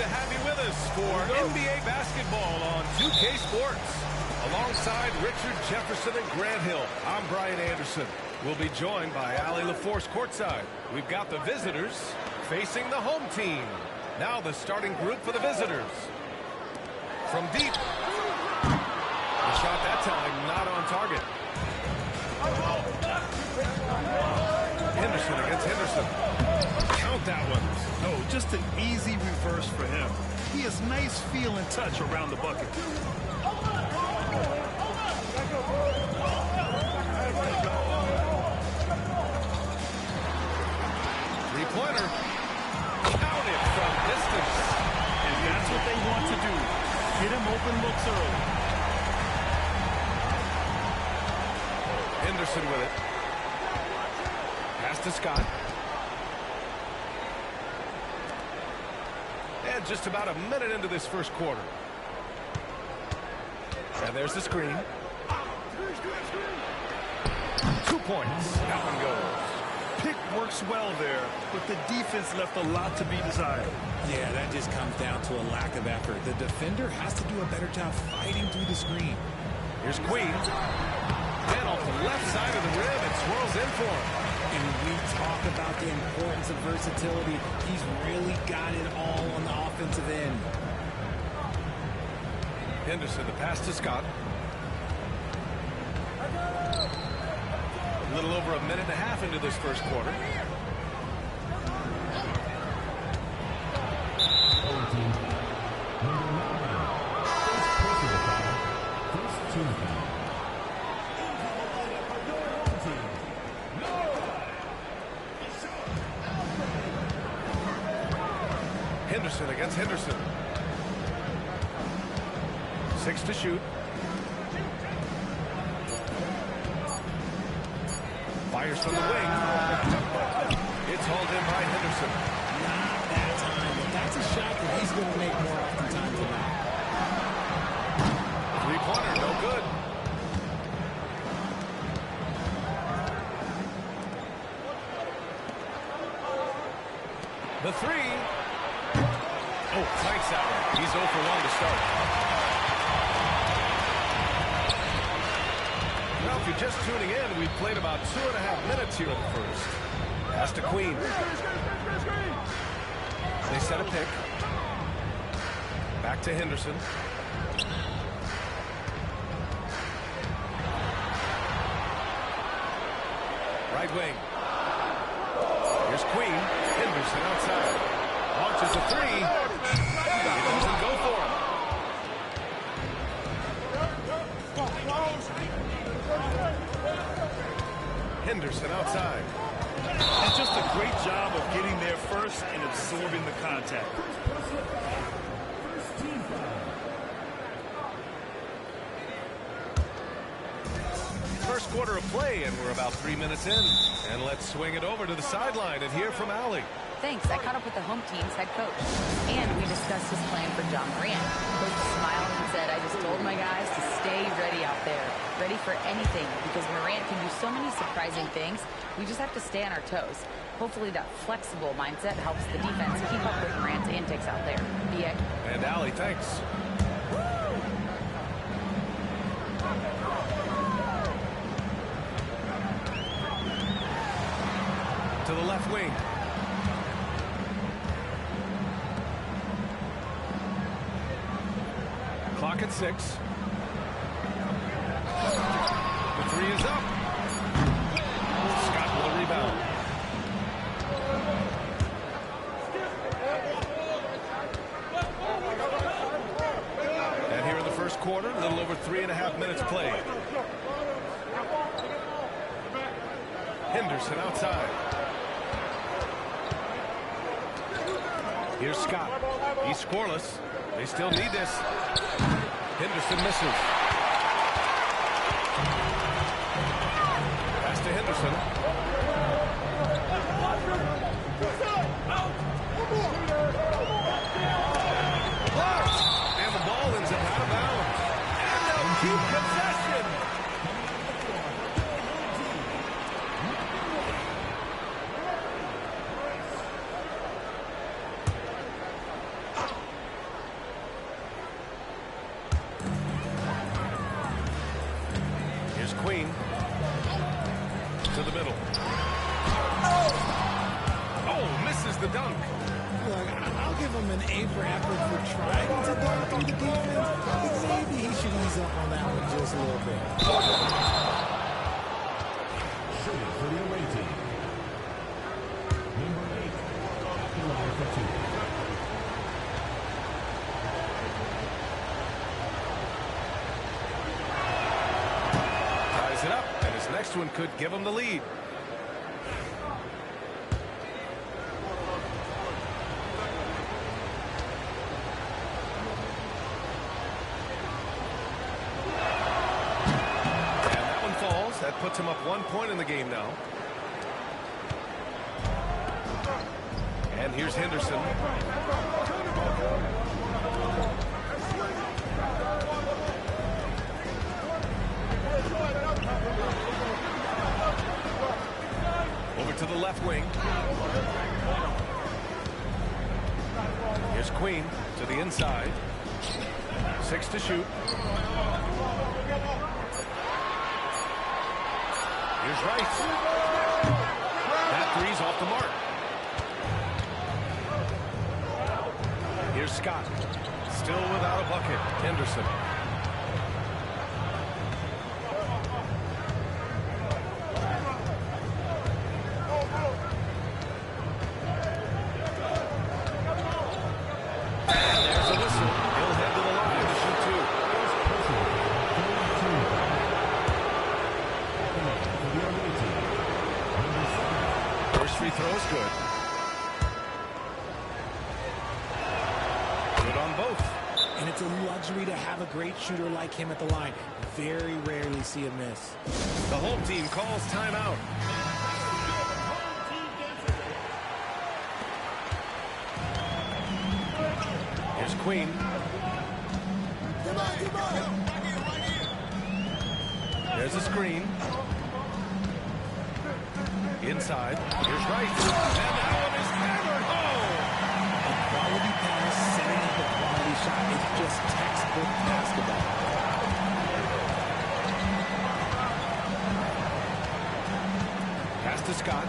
to have you with us for NBA basketball on 2K Sports. Alongside Richard Jefferson and Grant Hill, I'm Brian Anderson. We'll be joined by Allie LaForce courtside. We've got the visitors facing the home team. Now the starting group for the visitors. From deep. The shot that time not on target. Henderson against Henderson. Count that one. No, just an easy reverse for him. He has nice feel and touch around the bucket. Three-pointer. Count it from distance. And that's what they want to do. Get him open looks early. Henderson with it. Pass to Scott. And just about a minute into this first quarter. And there's the screen. 2 points. That one goes. Pick works well there, but the defense left a lot to be desired. Yeah, that just comes down to a lack of effort. The defender has to do a better job fighting through the screen. Here's Queen. Then off the left side of the rim, it swirls in for him. And we talk about the importance of versatility. He's really got it all on the offensive end. Henderson, the pass to Scott. A little over a minute and a half into this first quarter. Henderson against Henderson. 6 to shoot. Fires from the wing. It's hauled in by Henderson. Not that time, but that's a shot that he's going to make more often times than not. Three-pointer, no good. The three. Oh, tights out. He's 0 for 1 to start. Well, if you're just tuning in, we've played about 2.5 minutes here in the first. Pass to Queen. They set a pick. Back to Henderson. Right wing. Here's Queen. Henderson outside. Launches a three. It doesn't go for him. Henderson outside. And just a great job of getting there first and absorbing the contact. First quarter of play, and we're about 3 minutes in. And let's swing it over to the sideline and hear from Allie. Thanks. I caught up with the home team's head coach, and we discussed his plan for John Morant. Coach smiled and said, I just told my guys to stay ready out there, ready for anything, because Morant can do so many surprising things. We just have to stay on our toes. Hopefully that flexible mindset helps the defense keep up with Morant's antics out there. B.A. And Allie, thanks. To the left wing. Clock at 6. The three is up. Scott with a rebound. And here in the first quarter, a little over 3.5 minutes played. Henderson outside. Here's Scott. He's scoreless. They still need this. Henderson misses. Pass to Henderson. Blocked. And the ball ends up out of bounds. And they'll keep possession. the dunk. Look, I'll give him an A for effort for trying to dunk through the defense, but maybe he should ease up on that one just a little bit. Shooting for the away team. Number 8, off the line for 2. Ties it up, and his next one could give him the lead. That puts him up 1 point in the game now. And here's Henderson. Over to the left wing. Here's Queen to the inside. 6 to shoot. Here's Rice. That three's off the mark. Here's Scott. Still without a bucket. Henderson. And there's a whistle. He'll head to the line to shoot 2. Free throws good. Good on both. And it's a luxury to have a great shooter like him at the line. Very rarely see him miss. The home team calls timeout. Here's Queen. There's a screen. Inside. Here's Rice. And that one is hammered home. A quality pass setting up a quality shot. It's just textbook basketball. Pass to Scott.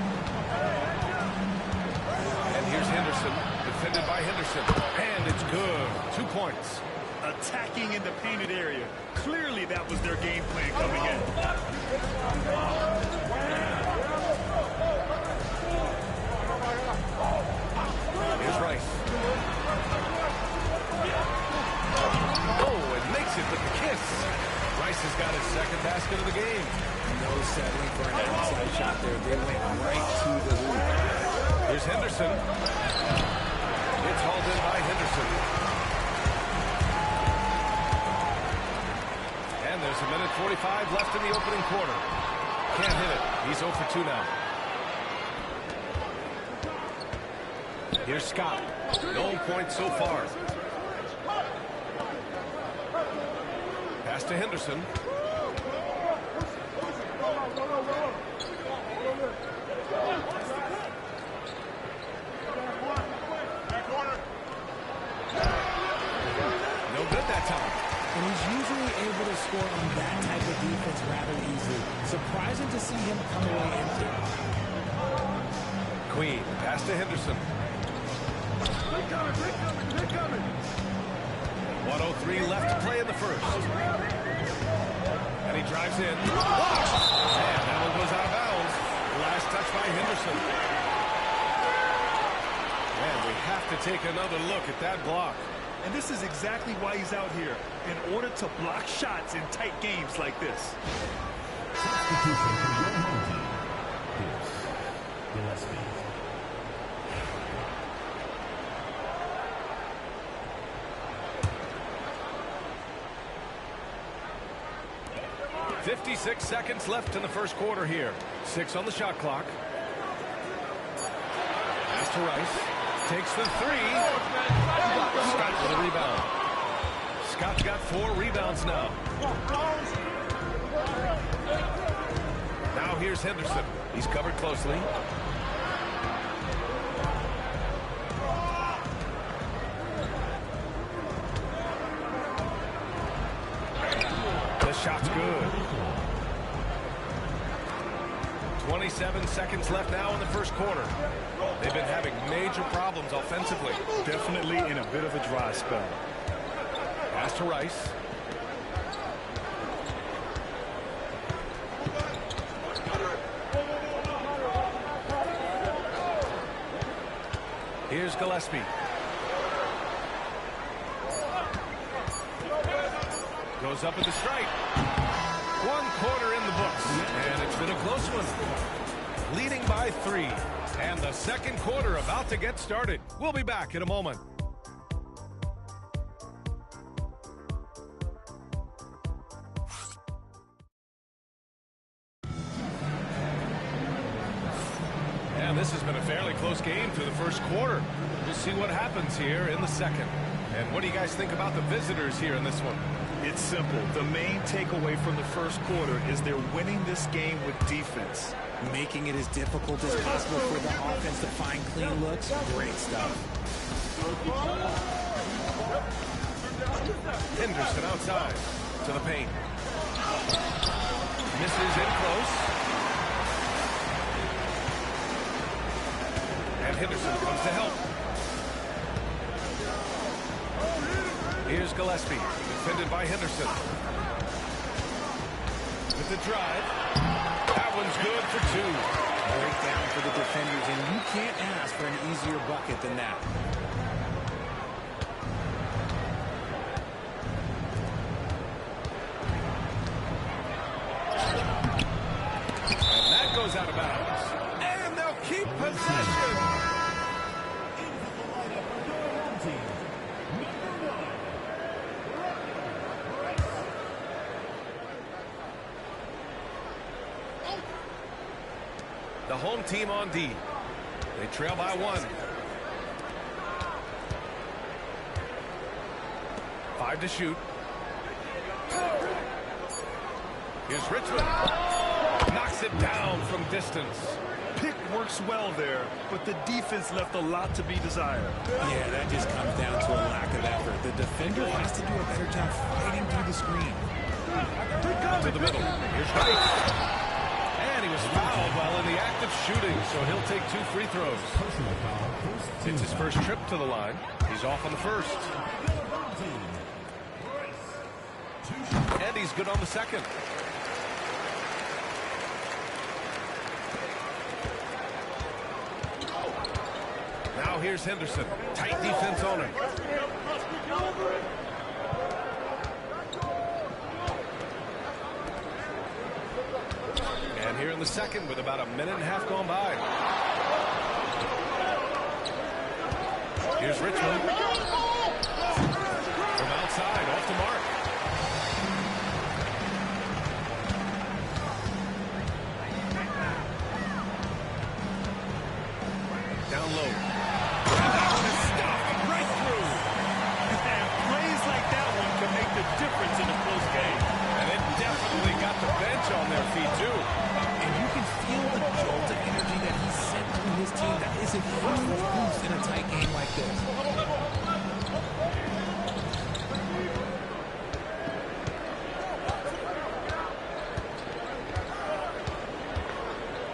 And here's Henderson. Defended by Henderson. And it's good. 2 points. Attacking in the painted area. Clearly that was their game plan coming in. Here's Rice. Oh, and makes it with the kiss. Rice has got his second basket of the game. No settling for an outside shot there. They went right to the hoop. Here's Henderson. It's hauled in by Henderson. And there's a minute 45 left in the opening quarter. Can't hit it. He's 0 for 2 now. Here's Scott. No points so far. Pass to Henderson. No good that time. And he's usually able to score on that type of defense rather easily. Surprising to see him come away empty. Queen, pass to Henderson. 1:03 left to play in the first. And he drives in. And that one goes out of bounds. Last touch by Henderson. And we have to take another look at that block. And this is exactly why he's out here, in order to block shots in tight games like this. Substitution for your home team. Here's Gillespie. 56 seconds left in the first quarter here. 6 on the shot clock. Pass to Rice. Takes the 3. Scott with a rebound. Scott's got 4 rebounds now. Now here's Henderson. He's covered closely. The shot's good. 27 seconds left now in the first quarter. They've been having major major problems offensively. Definitely in a bit of a dry spell. Pass to Rice. Here's Gillespie. Goes up at the strike. 1 quarter in the books. And it's been a close one. Leading by 3. And the second quarter about to get started. We'll be back in a moment. And this has been a fairly close game through the first quarter. We'll see what happens here in the second. And what do you guys think about the visitors here in this one? It's simple. The main takeaway from the first quarter is they're winning this game with defense. Making it as difficult as possible for the offense to find clean looks. Great stuff. Henderson outside to the paint. Misses in close. And Henderson comes to help. Here's Gillespie, defended by Henderson. With the drive. That one's good for 2. Break down for the defenders, and you can't ask for an easier bucket than that. And that goes out of bounds. And they'll keep possession. The home team on D. They trail by 1. 5 to shoot. Here's Richmond. Knocks it down from distance. Pick works well there, but the defense left a lot to be desired. Yeah, that just comes down to a lack of effort. The defender has to do a better job fighting through the screen. To the middle. Here's Rice. And he was fouled while in the act of shooting, so he'll take 2 free throws. It's his first trip to the line. He's off on the first. And he's good on the second. Now here's Henderson. Tight defense on him. And here in the second with about 1.5 minutes gone by. Here's Richmond. From outside, off the mark. Down low. Right through. And plays like that one can make the difference in a close game. And it definitely got the bench on their feet, too. And you can feel the jolt of energy that he sent through his team. That is a huge boost in a tight game like this.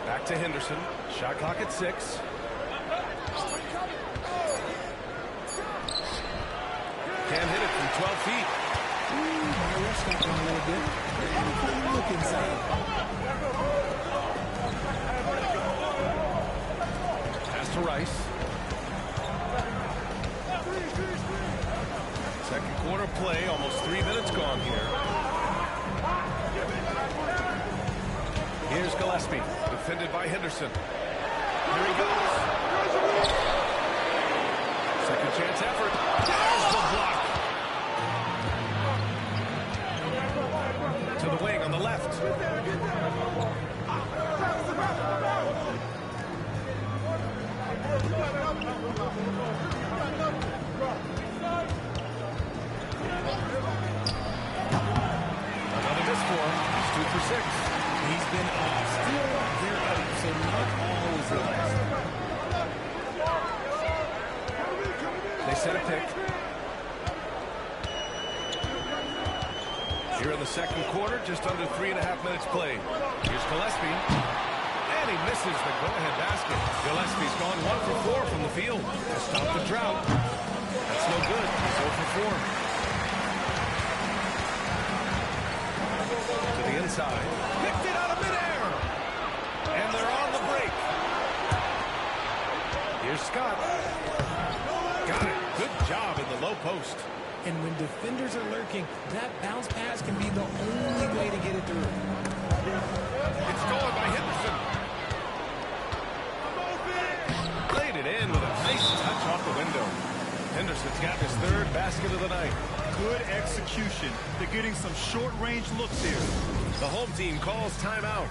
Back to Henderson. Shot clock at 6. Can't hit it from 12 feet. My rush got going a little bit. Look inside. Pass to Rice. Second quarter play, almost 3 minutes gone here. Here's Gillespie, defended by Henderson. Here he goes. Second chance effort. There's the block. To the wing on the left. Another miss for him. He's 2 for 6. He's been off. Still, they're up, so not all is lost. They set a pick. Here in the second quarter, just under 3.5 minutes played. Here's Gillespie. And And he misses the go-ahead basket. Gillespie's gone 1 for 4 from the field to stop the drought. That's no good. He's 0 for 4. To the inside. Picked it out of midair. And they're on the break. Here's Scott. Got it. Good job in the low post. And when defenders are lurking, that bounce pass can be the only way to get it through. It's going by Henderson. Laid it in with a nice touch off the window. Henderson's got his 3rd basket of the night. Good execution. They're getting some short-range looks here. The home team calls timeout.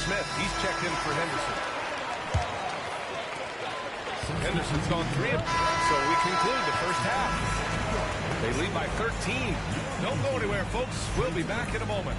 Smith, he's checked in for Henderson. Henderson's gone 3 of 3, so we conclude the first half. They lead by 13. Don't go anywhere, folks. We'll be back in a moment.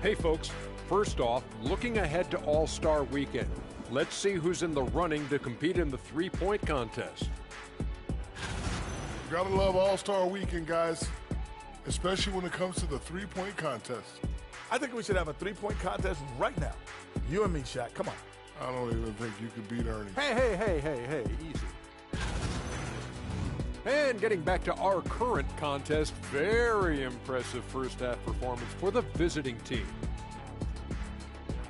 Hey folks, first off, looking ahead to All-Star Weekend. Let's see who's in the running to compete in the three-point contest. Gotta love All-Star Weekend, guys, especially when it comes to the three-point contest. I think we should have a three-point contest right now. You and me, Shaq. Come on. I don't even think you could beat Ernie. Hey, easy. And getting back to our current contest, very impressive first-half performance for the visiting team.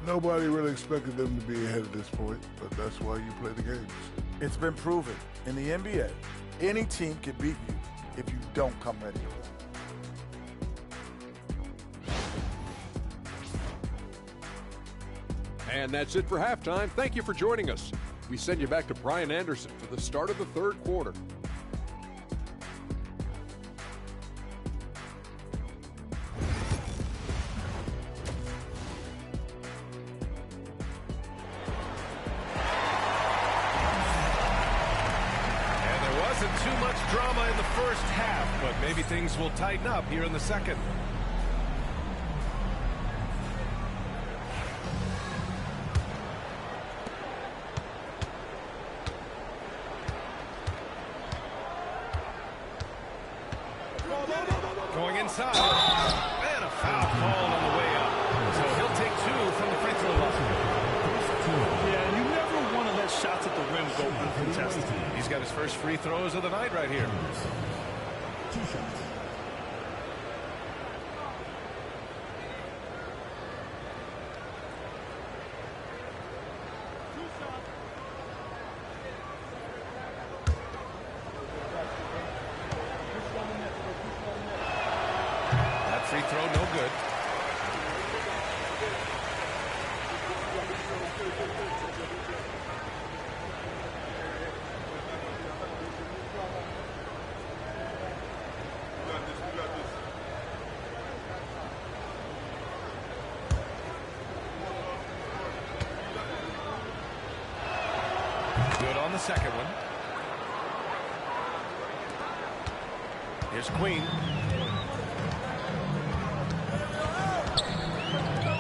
Nobody really expected them to be ahead at this point, but that's why you play the games. It's been proven in the NBA, any team can beat you if you don't come ready. And that's it for halftime. Thank you for joining us. We send you back to Brian Anderson for the start of the third quarter. Too much drama in the first half, but maybe things will tighten up here in the second. Going inside. And a foul called on the way up. So he'll take 2 from the free throw line. Yeah, and you never want to let shots at the rim go uncontested. He's got his first free throws of the night right here. 2 shots. That free throw, no good. Good on the second one. Here's Queen.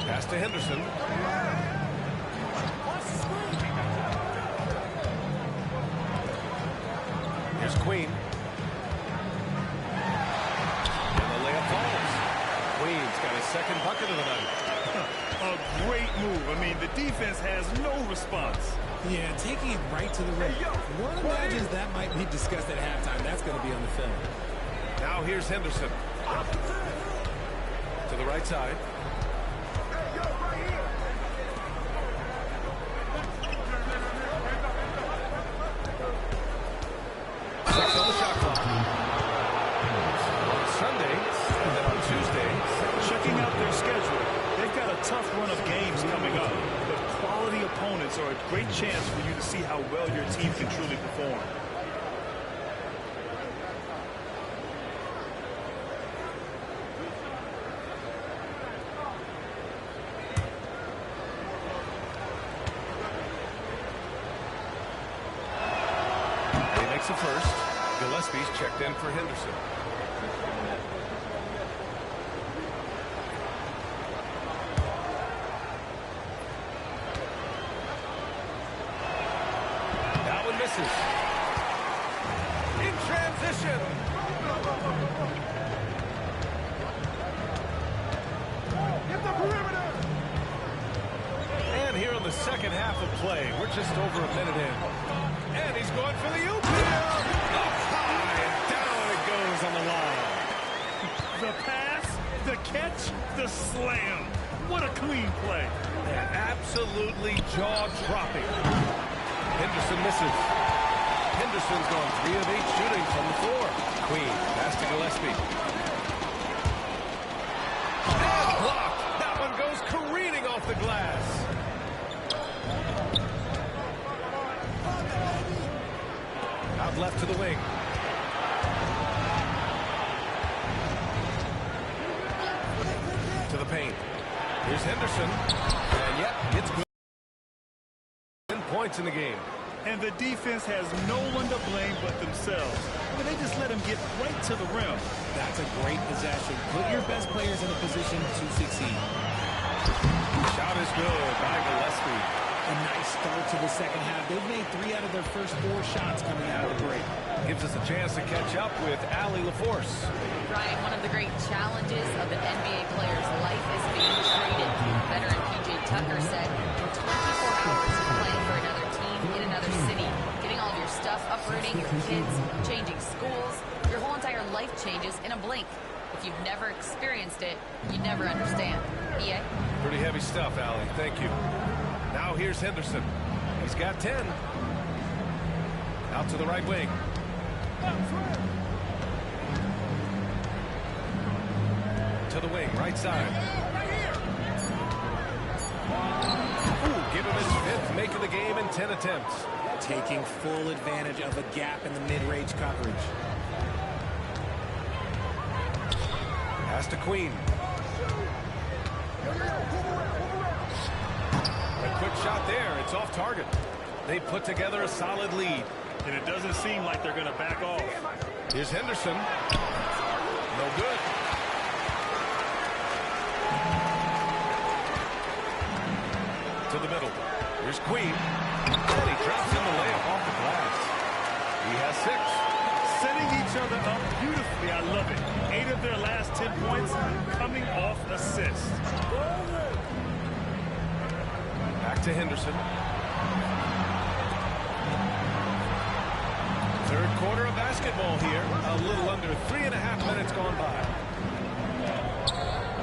Pass to Henderson. Here's Queen. And the layup falls. Queen's got his second bucket of the night. A great move. I mean, the defense has no response. Yeah, taking it right to the rim. One imagines that might be discussed at halftime. That's going to be on the film. Now here's Henderson. To the right side. Six on the shot clock. On Sunday, and then on Tuesday. Checking out their schedule, they've got a tough run of games coming up. But quality opponents are a great chance for you to see how well your team can truly perform. The first. Gillespie's checked in for Henderson. and misses. In transition. Hit the perimeter. And here in the second half of play, we're just over a minute in. And he's going for the oop here. Up high, and down it goes on the line. The pass, the catch, the slam. What a clean play. Yeah, absolutely jaw-dropping. Henderson misses. Henderson's gone 3 of 8 shooting from the floor. Queen, pass to Gillespie. And blocked. That one goes careening off the glass. Out left to the wing. To the paint. Here's Henderson. And yep, it's good. 10 points in the game. And the defense has no one to blame but themselves. I mean, they just let him get right to the rim. That's a great possession. Put your best players in a position to succeed. Shot is good by Gillespie. A nice start to the second half. They've made 3 out of their first 4 shots coming out of the break. Gives us a chance to catch up with Allie LaForce. Brian, one of the great challenges of an NBA player's life is being traded. Veteran P.J. Tucker said, in 24 hours playing for another team in another city, getting all of your stuff uprooting, your kids, changing schools, your whole entire life changes in a blink. If you've never experienced it, you'd never understand. EA? Pretty heavy stuff, Allie. Thank you. Now here's Henderson. He's got 10. Out to the right wing. To the wing, right side. Ooh, give him his 5th make of the game in 10 attempts. Taking full advantage of a gap in the mid-range coverage. Pass to Queen. A quick shot there. It's off target. They put together a solid lead. And it doesn't seem like they're going to back off. Here's Henderson. No good. To the middle. Here's Queen. And he drops in the layup off the glass. He has 6. Setting each other up beautifully. I love it. 8 of their last 10 points coming off assists. Back to Henderson. Third quarter of basketball here. A little under 3.5 minutes gone by.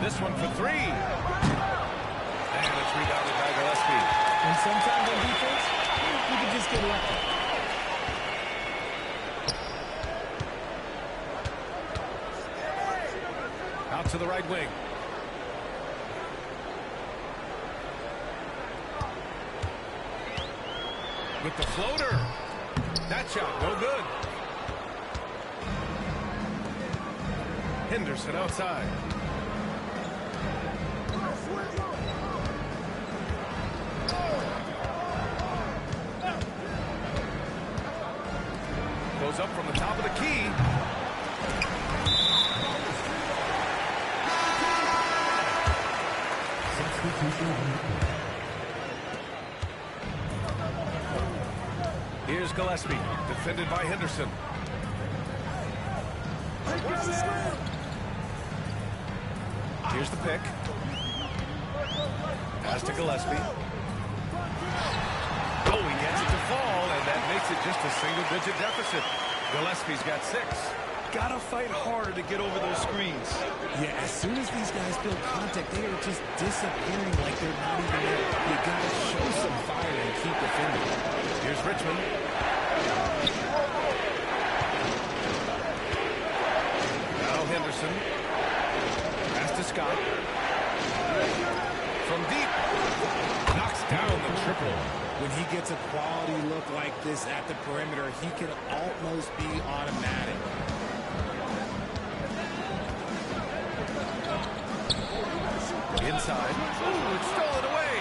This one for 3. And it's rebounded by Gillespie. And sometimes on defense, you can just get lucky. Out to the right wing. With the floater. That shot, no good. Henderson outside. Goes up from the top of the key. Here's Gillespie, defended by Henderson. Here's the pick. Pass to Gillespie. Oh, he gets it to fall, and that makes it just a single-digit deficit. Gillespie's got 6. Gotta fight harder to get over those screens. Yeah, as soon as these guys feel contact, they are just disappearing like they're not even there. You gotta show some fire and keep defending. Here's Richmond. Now Henderson. Pass to Scott. From deep. Knocks down the triple. When he gets a quality look like this at the perimeter, he can almost be automatic. Inside. Ooh, it's stolen away.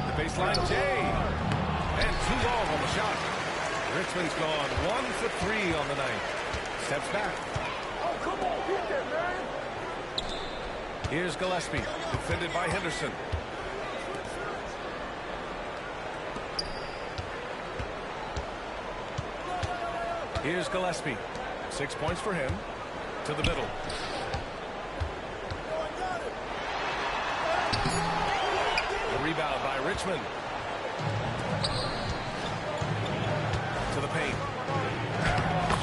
The baseline, Jay. And too long on the shot. Richmond's gone 1 for 3 on the night. Steps back. Oh, come on, get there, man. Here's Gillespie, defended by Henderson. Here's Gillespie. 6 points for him. To the middle. The rebound by Richmond. To the paint.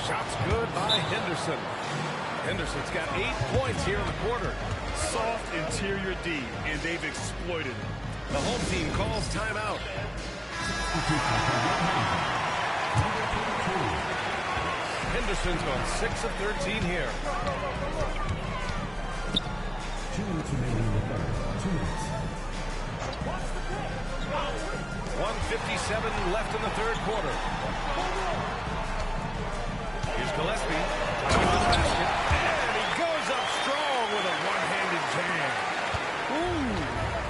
Shot's good by Henderson. Henderson's got 8 points here in the quarter. Soft interior D, and they've exploited it. The home team calls timeout. Henderson's gone 6 of 13 here. 2 minutes remaining in the third. 2 minutes. 1:57 left in the third quarter. Here's Gillespie. Driving to the basket. And he goes up strong with a one-handed jam. Ooh,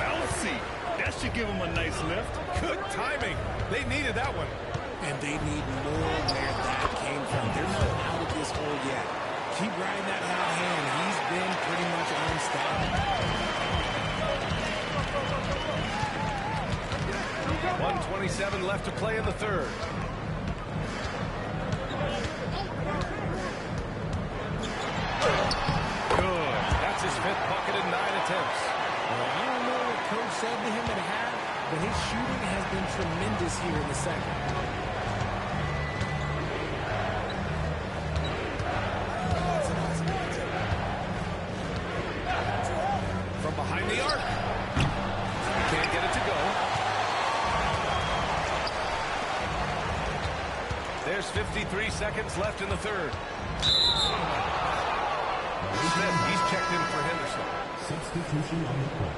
bouncy. That should give him a nice lift. Good timing. They needed that one. And they need more where that came from. They're not out of this hole yet. Keep riding that hot hand. He's been pretty much unstoppable. 1:27 left to play in the third. Good. That's his 5th bucket in 9 attempts. Well, I don't know what Coach said to him at half, but his shooting has been tremendous here in the second. From behind the arc. Can't get it to go. There's 53 seconds left in the third. Smith, he's checked in for Henderson. Substitution on the court.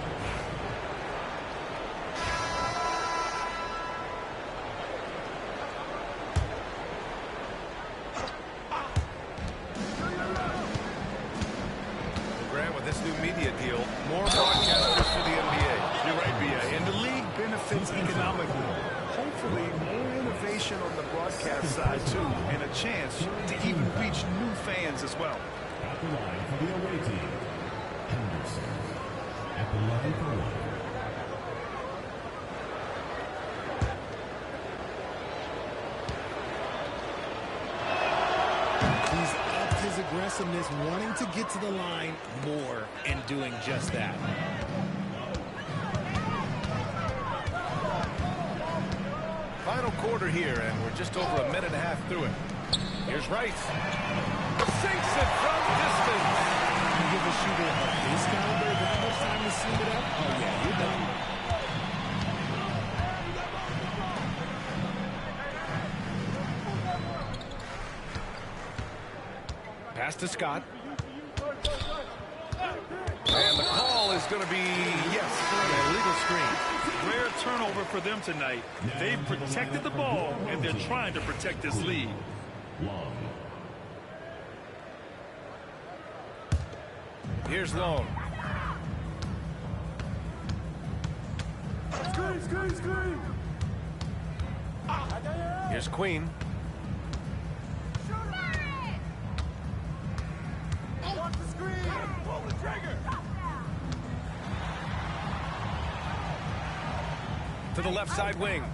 Grant, with this new media deal, more broadcasters for the NBA. You're right, B.A. And the league benefits economically. Hopefully, more innovation on the broadcast side, too, and a chance to even reach new fans as well. At the line for the away team, Henderson. At the line for 1. He's upped his aggressiveness, wanting to get to the line more and doing just that. Final quarter here, and we're just over a minute and a half through it. Here's Rice. Sinks it from distance. You give a shooter of this caliber that much time to sleep it up? Oh, yeah, you're done. Pass to Scott. And the call is going to be, yes, an illegal screen. Rare turnover for them tonight. They've protected the ball, and they're trying to protect this lead. Here's Long. Screen. Here's Queen. To the left side wing.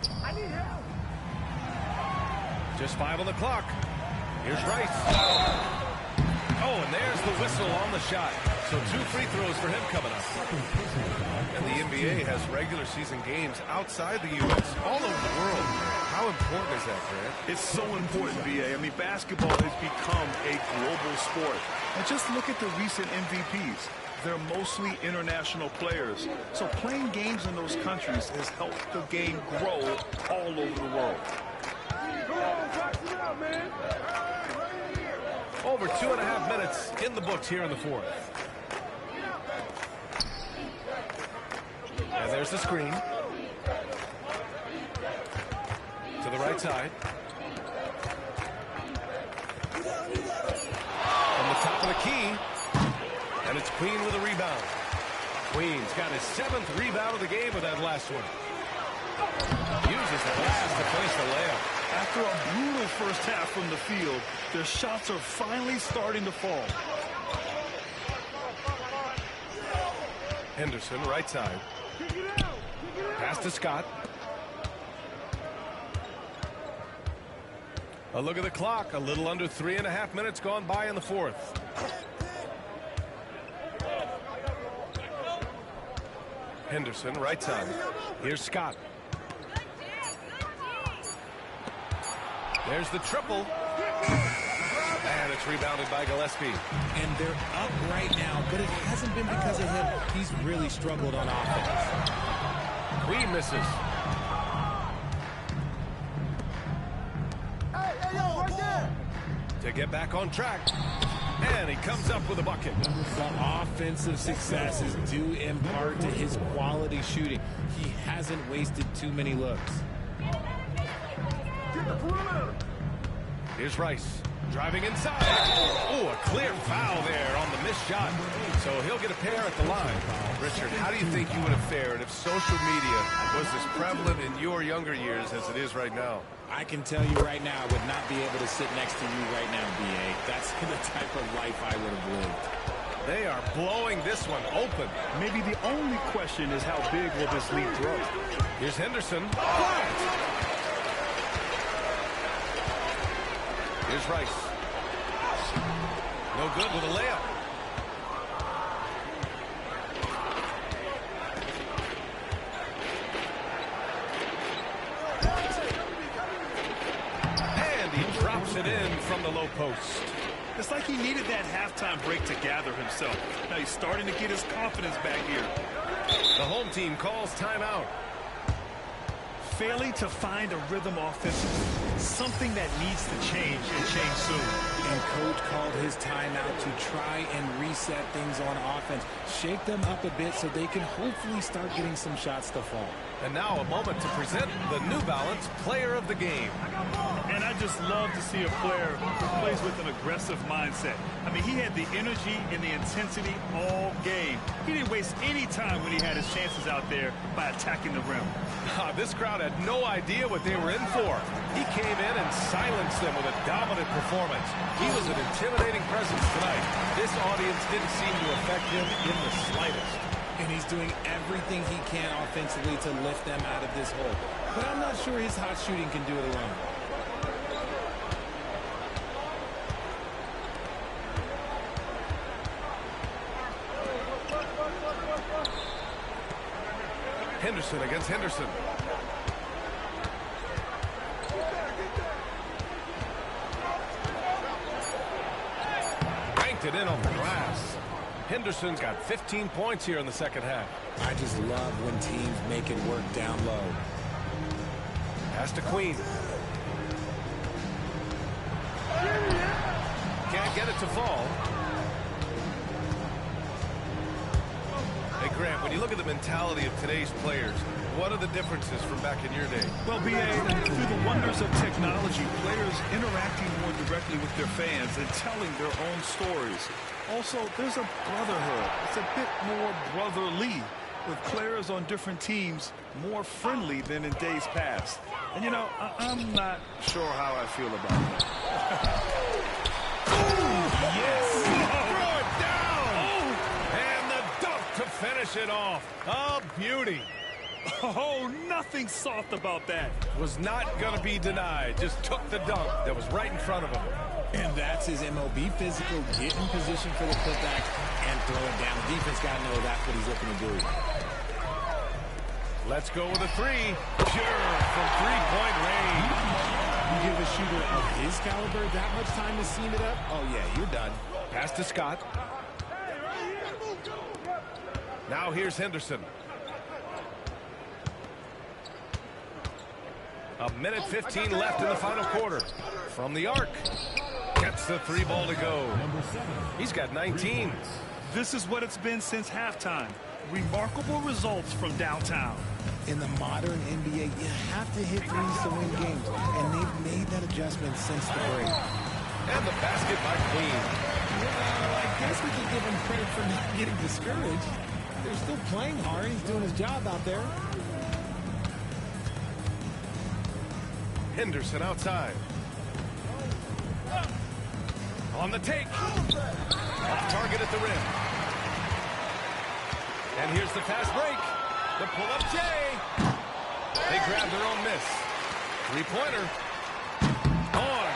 Just 5 on the clock. Here's Rice. Oh, and there's the whistle on the shot. So 2 free throws for him coming up. And the NBA has regular season games outside the U.S., all over the world. How important is that, Grant? It's so important, B.A. I mean, basketball has become a global sport. And just look at the recent MVPs. They're mostly international players. So playing games in those countries has helped the game grow all over the world. Over 2.5 minutes in the books here in the fourth. And there's the screen. To the right side. From the top of the key. And it's Queen with a rebound. Queen's got his 7th rebound of the game with that last one. Uses the glass to finish the layup. After a brutal first half from the field, their shots are finally starting to fall. Henderson, right side. Pass to Scott. A look at the clock. A little under 3.5 minutes gone by in the fourth. Henderson, right side. Here's Scott. There's the triple. And it's rebounded by Gillespie. And they're up right now, but it hasn't been because of him. He's really struggled on offense. Queen misses. To get back on track. And he comes up with a bucket. The offensive successes due in part to his quality shooting. He hasn't wasted too many looks. Here's Rice. Driving inside. Oh, a clear foul there on the missed shot. So he'll get a pair at the line. Richard, how do you think you would have fared if social media was as prevalent in your younger years as it is right now? I can tell you right now, I would not be able to sit next to you right now, B.A. That's the type of life I would have lived. They are blowing this one open. Maybe the only question is how big will this lead grow? Here's Henderson. Here's Rice. No good with a layup. And he drops it in from the low post. It's like he needed that halftime break to gather himself. Now he's starting to get his confidence back here. The home team calls timeout. Failing to find a rhythm offensively, something that needs to change and change soon. And coach called his timeout to try and reset things on offense, shake them up a bit so they can hopefully start getting some shots to fall. And now a moment to present the New Balance Player of the Game. And I just love to see a player who plays with an aggressive mindset. I mean, he had the energy and the intensity all game. He didn't waste any time when he had his chances out there by attacking the rim. This crowd had no idea what they were in for. He came in and silenced them with a dominant performance. He was an intimidating presence tonight. This audience didn't seem to affect him in the slightest. And he's doing everything he can offensively to lift them out of this hole. But I'm not sure his hot shooting can do it alone. Henderson against Henderson. Banked it in on the glass. Henderson's got 15 points here in the second half. I just love when teams make it work down low. Pass to Queen. Can't get it to fall. Hey, Grant, when you look at the mentality of today's players, what are the differences from back in your day? Well, B.A., through the wonders of technology, players interacting more directly with their fans and telling their own stories. Also, there's a brotherhood. It's a bit more brotherly, with players on different teams more friendly than in days past. And, you know, I'm not sure how I feel about that. Yes! Throw it down! And the dunk to finish it off. A beauty. Oh, nothing soft about that. Was not going to be denied. Just took the dunk that was right in front of him. And that's his MOB physical, get in position for the putback and throw it down. Defense got to know that's what he's looking to do. Let's go with a three. Pure from three-point range. You give a shooter of his caliber that much time to seam it up, oh yeah, you're done. Pass to Scott. Now here's Henderson. A minute 15 left in the final quarter. From the arc. Gets the three ball to go. He's got 19. This is what it's been since halftime. Remarkable results from downtown. In the modern NBA, you have to hit threes to win games. And they've made that adjustment since the break. And the basket by Queen. Well, I guess we can give him credit for not getting discouraged. They're still playing hard. He's doing his job out there. Henderson outside. On the take. Off target at the rim. And here's the fast break. The pull-up J. They grab their own miss. Three-pointer. On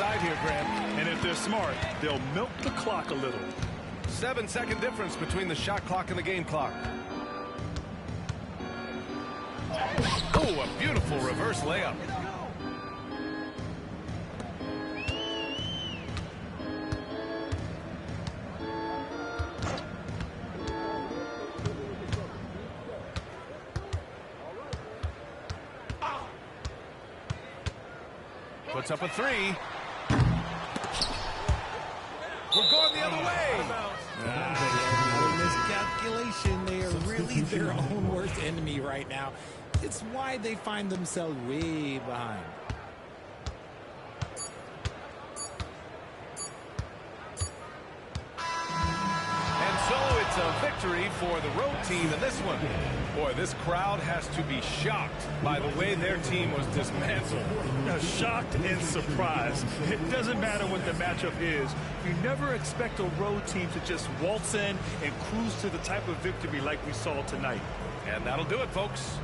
side here, Grant. And if they're smart, they'll milk the clock a little. 7-second difference between the shot clock and the game clock. Oh, a beautiful reverse layup. Puts up a three. We're going the other way. Miscalculation. They are really their own worst enemy right now. It's why they find themselves way behind. And so it's a victory for the road team in this one. Boy, this crowd has to be shocked by the way their team was dismantled. Shocked and surprised. It doesn't matter what the matchup is. You never expect a road team to just waltz in and cruise to the type of victory like we saw tonight. And that'll do it, folks.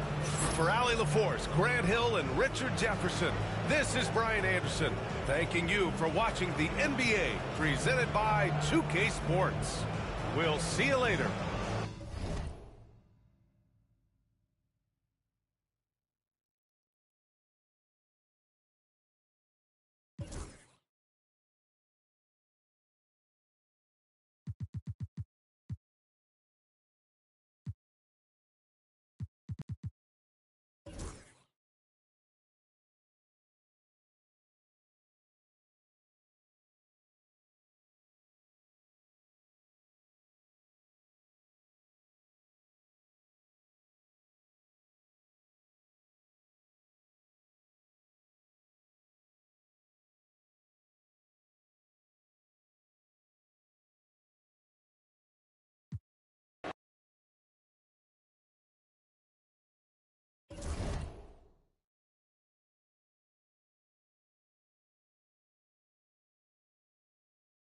For Allie LaForce, Grant Hill, and Richard Jefferson, this is Brian Anderson, thanking you for watching the NBA presented by 2K Sports. We'll see you later.